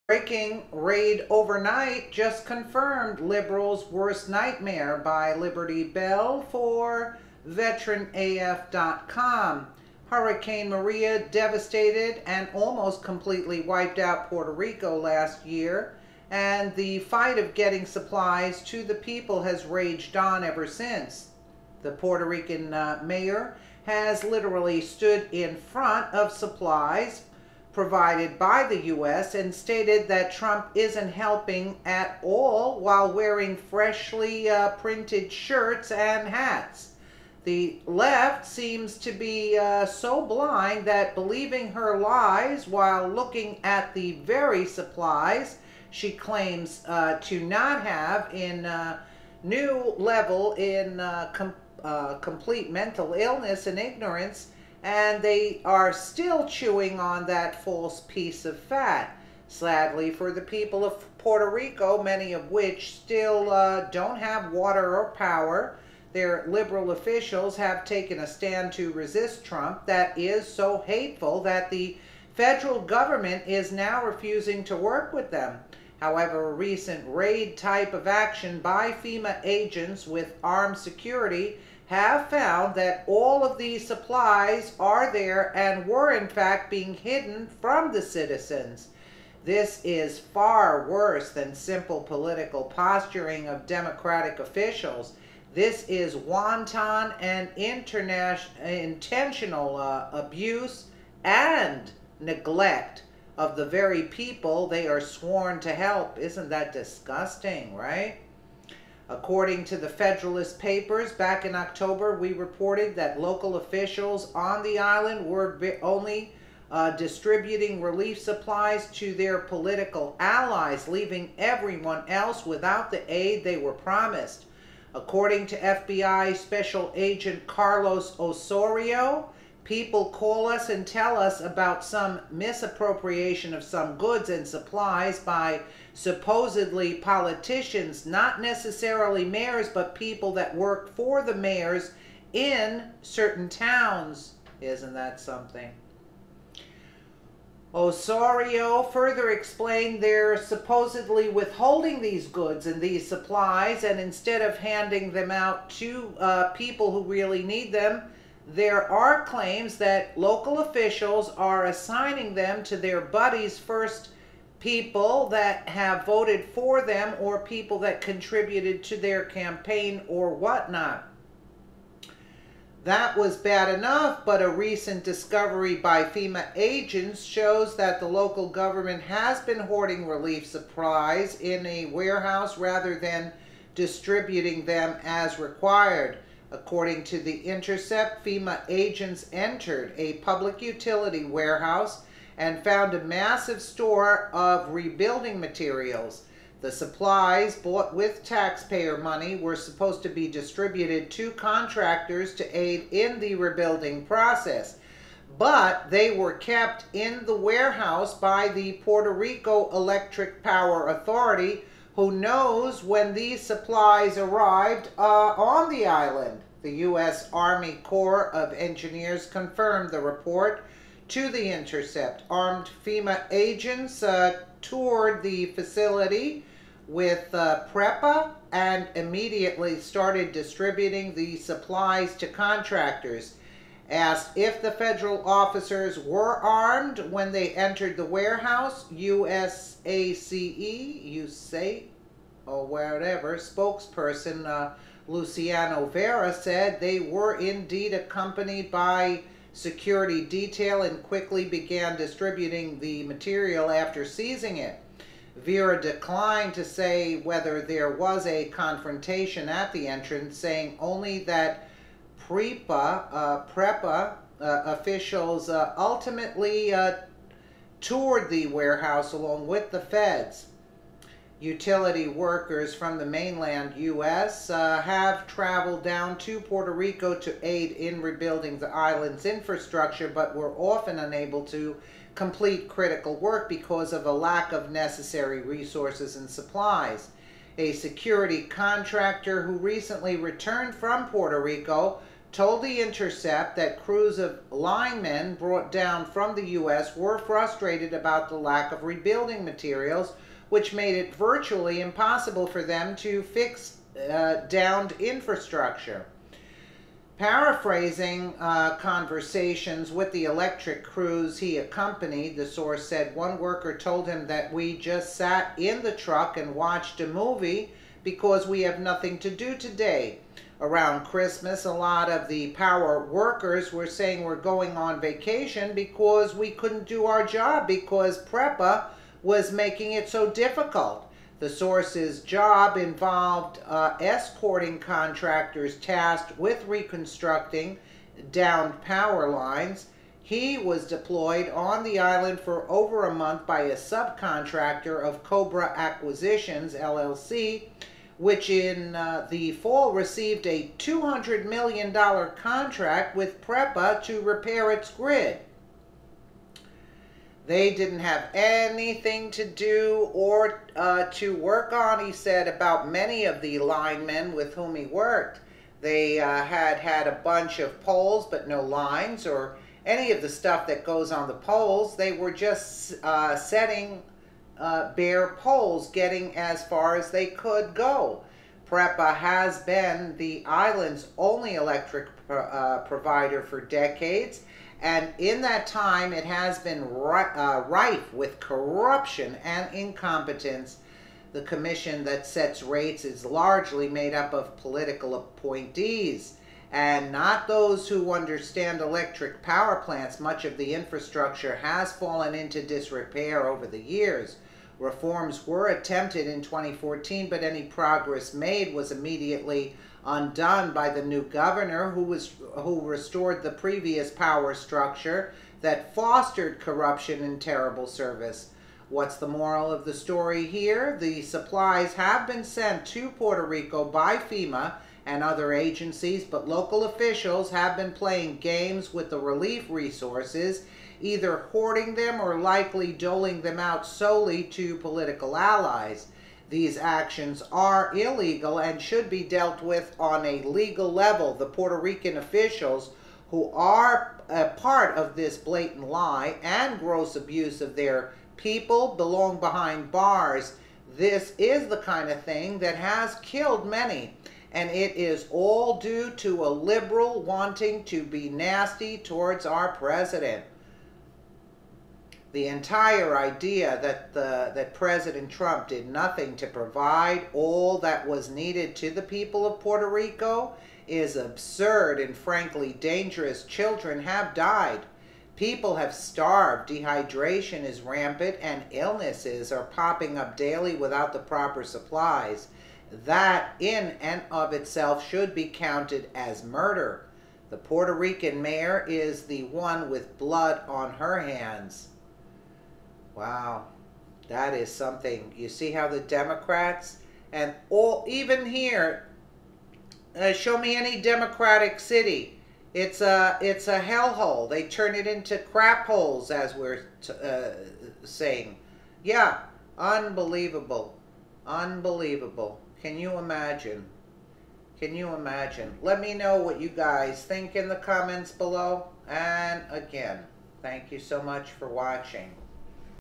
Breaking raid overnight just confirmed liberals' worst nightmare by Liberty Bell for veteranaf.com. Hurricane Maria devastated and almost completely wiped out Puerto Rico last year, and the fight of getting supplies to the people has raged on ever since. The Puerto Rican mayor has literally stood in front of supplies provided by the U.S. and stated that Trump isn't helping at all while wearing freshly printed shirts and hats. The left seems to be so blind that believing her lies while looking at the very supplies she claims to not have in new level in complete mental illness and ignorance, and they are still chewing on that false piece of fat. Sadly, for the people of Puerto Rico, many of which still don't have water or power, their liberal officials have taken a stand to resist Trump that is so hateful that the federal government is now refusing to work with them. However, a recent raid type of action by FEMA agents with armed security have found that all of these supplies are there and were in fact being hidden from the citizens. This is far worse than simple political posturing of Democratic officials. This is wanton and intentional abuse and neglect of the very people they are sworn to help. Isn't that disgusting, right? According to the Federalist Papers, back in October, we reported that local officials on the island were only distributing relief supplies to their political allies, leaving everyone else without the aid they were promised. According to FBI Special Agent Carlos Osorio, people call us and tell us about some misappropriation of some goods and supplies by supposedly politicians, not necessarily mayors, but people that work for the mayors in certain towns. Isn't that something? Osorio further explained they're supposedly withholding these goods and these supplies, and instead of handing them out to people who really need them, there are claims that local officials are assigning them to their buddies first, people that have voted for them or people that contributed to their campaign or whatnot. That was bad enough, but a recent discovery by FEMA agents shows that the local government has been hoarding relief supplies in a warehouse rather than distributing them as required. According to The Intercept, FEMA agents entered a public utility warehouse and found a massive store of rebuilding materials. The supplies, bought with taxpayer money, were supposed to be distributed to contractors to aid in the rebuilding process, but they were kept in the warehouse by the Puerto Rico Electric Power Authority, who knows when these supplies arrived on the island. The U.S. Army Corps of Engineers confirmed the report to The Intercept. Armed FEMA agents toured the facility with PREPA and immediately started distributing the supplies to contractors. Asked if the federal officers were armed when they entered the warehouse, USACE, or whatever, spokesperson Luciano Vera said they were indeed accompanied by security detail and quickly began distributing the material after seizing it. Vera declined to say whether there was a confrontation at the entrance, saying only that PREPA officials ultimately toured the warehouse along with the feds. Utility workers from the mainland U.S. have traveled down to Puerto Rico to aid in rebuilding the island's infrastructure, but were often unable to complete critical work because of a lack of necessary resources and supplies. A security contractor who recently returned from Puerto Rico told The Intercept that crews of linemen brought down from the U.S. were frustrated about the lack of rebuilding materials, which made it virtually impossible for them to fix downed infrastructure. Paraphrasing conversations with the electric crews he accompanied, the source said one worker told him that we just sat in the truck and watched a movie because we have nothing to do today. Around Christmas, a lot of the power workers were saying we're going on vacation because we couldn't do our job because PREPA was making it so difficult. The source's job involved escorting contractors tasked with reconstructing downed power lines. He was deployed on the island for over a month by a subcontractor of Cobra Acquisitions, LLC, which in the fall received a $200 million contract with PREPA to repair its grid. They didn't have anything to do or to work on, he said, about many of the linemen with whom he worked. They had a bunch of poles but no lines or any of the stuff that goes on the poles. They were just setting bare poles, getting as far as they could go. PREPA has been the island's only electric provider for decades. And in that time, it has been rife with corruption and incompetence. The commission that sets rates is largely made up of political appointees and not those who understand electric power plants. Much of the infrastructure has fallen into disrepair over the years. Reforms were attempted in 2014, but any progress made was immediately undone by the new governor who restored the previous power structure that fostered corruption and terrible service. What's the moral of the story here? The supplies have been sent to Puerto Rico by FEMA and other agencies, but local officials have been playing games with the relief resources, either hoarding them or likely doling them out solely to political allies. These actions are illegal and should be dealt with on a legal level. The Puerto Rican officials who are a part of this blatant lie and gross abuse of their people belong behind bars. This is the kind of thing that has killed many, and it is all due to a liberal wanting to be nasty towards our president. The entire idea that President Trump did nothing to provide all that was needed to the people of Puerto Rico is absurd and frankly dangerous. Children have died. People have starved. Dehydration is rampant and illnesses are popping up daily without the proper supplies. That in and of itself should be counted as murder. The Puerto Rican mayor is the one with blood on her hands. Wow, that is something. You see how the Democrats and all, even here, show me any Democratic city. It's a hellhole. They turn it into crap holes, as we're saying. Yeah, unbelievable, unbelievable. Can you imagine? Can you imagine? Let me know what you guys think in the comments below. And again, thank you so much for watching.